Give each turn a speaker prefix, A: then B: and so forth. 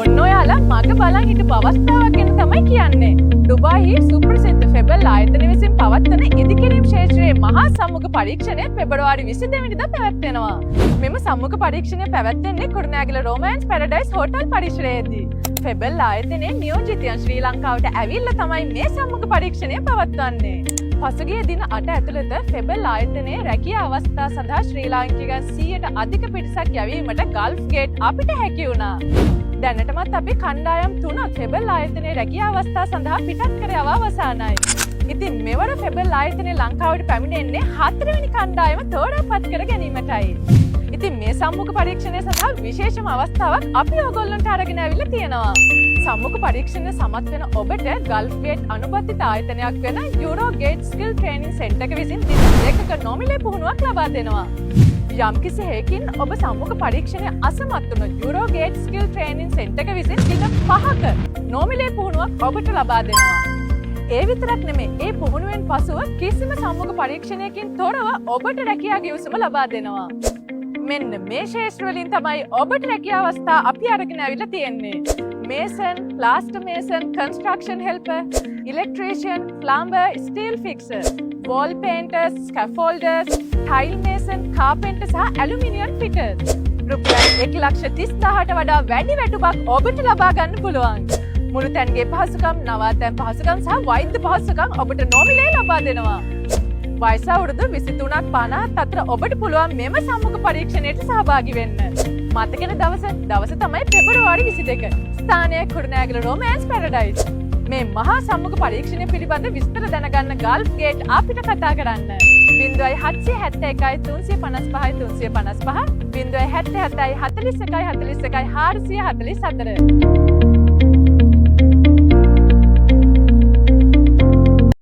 A: ඔන්න ඔයාලා මග බලන් හිටපු අවස්ථාවක් ගැන තමයි කියන්නේ. ඩුබායිහි සුප්‍රසිද්ධ ෆෙබල් ආයතනය විසින් පවත්වන ඉදිකිරීම් ක්ෂේත්‍රයේ මහා සම්මුඛ පරීක්ෂණය පෙබරවාරි 22 වෙනිදා පැවැත්වෙනවා. මෙම සම්මුඛ පරීක්ෂණය පැවැත්වෙන්නේ කුරුණෑගල රොමෑන්ස් පැරඩයිස් හෝටල් පරිසරයේදී. ෆෙබල් ආයතනයේ නියෝජිතයන් ශ්‍රී ලංකාවට ඇවිල්ලා තමයි මේ සම්මුඛ පරීක්ෂණය පවත්වන්නේ. පසුගිය දින 8 ඇතුළත ෆෙබල් ආයතනයේ රැකියා අවස්ථා සඳහා ශ්‍රී ලාංකිකයන් 100ට අධික පිරිසක් යැවීමට ගල්ෆ් ගේට් අපිට හැකි වුණා. දැනටමත් අපි කණ්ඩායම් 3ක් ෆෙබල් ආයතනයේ රැකියා අවස්ථා සඳහා පිටත් කර යවා අවසానයි. ඉතින් මෙවර ෆෙබල් ආයතනයේ ලංකාවට පැමිණෙන්නේ 4 වෙනි කණ්ඩායම තෝරාපත් කර ගැනීමටයි. ඉතින් මේ සම්මුඛ පරීක්ෂණය සඳහා විශේෂම අවස්ථාවක් අපි ඔයගොල්ලන්ට අරගෙන ආවිල්ලා තියෙනවා. සම්මුඛ පරීක්ෂණය සමත් වෙන ඔබට ගල්ෆ් ගේට් අනුබද්ධිත ආයතනයක් වෙන euro gate skill training centre එක විසින් දින දෙකක නොමිලේ පුහුණුවක් ලබා දෙනවා. යම්කිසි හේකින් ඔබ සම්මුඛ පරීක්ෂණය අසමත් වුණොත් euro gate skill training centre එක විසින් දින 5ක නොමිලේ පුහුණුවක් ඔබට ලබා දෙනවා. ඒ විතරක් නෙමෙයි, ඒ පුහුණුවෙන් පසුව කිසිම සම්මුඛ පරීක්ෂණයකින් තොරව ඔබට රැකියා ගිවිසුම ලබා දෙනවා. මෙන්න මේ ශේෂ්ත්‍ර වලින් තමයි ඔබට රැකියා අවස්ථා අපි අරගෙන ආවිල්ලා තියෙන්නේ. Mason, plaster mason, construction helper, electrician, plumber, steel fixer, wall painters, scaffolders, tile mason, carpenter සහ ඇලුමිනියම් ෆිටර්ස්. රුපියල් 1,30,000ට වඩා වැඩි වැටුපක් ඔබට ලබා ගන්න පුළුවන්. මුළුතැන්ගේ පහසුකම්, නවාතැන් පහසුකම් සහ වෛද්‍ය පහසුකම් ඔබට නොමිලේ ලබා දෙනවා. වයස අවුරුදු 23ක් 50ක් අතර ඔබට පුළුවන් මෙම සම්මුඛ පරීක්ෂණයට සහභාගී වෙන්න. මතකන දවස තමයි පෙබරවාරි 22. ස්ථානය කුරුණෑගල රොමෑන්ස් පැරඩයිස්. මේ මහා සම්මුඛ පරීක්ෂණය පිළිබඳ විස්තර දැනගන්න ගල්ෆ් ගේට් අපිට කතා කරන්න. 0771 355 355 0777 41 41 444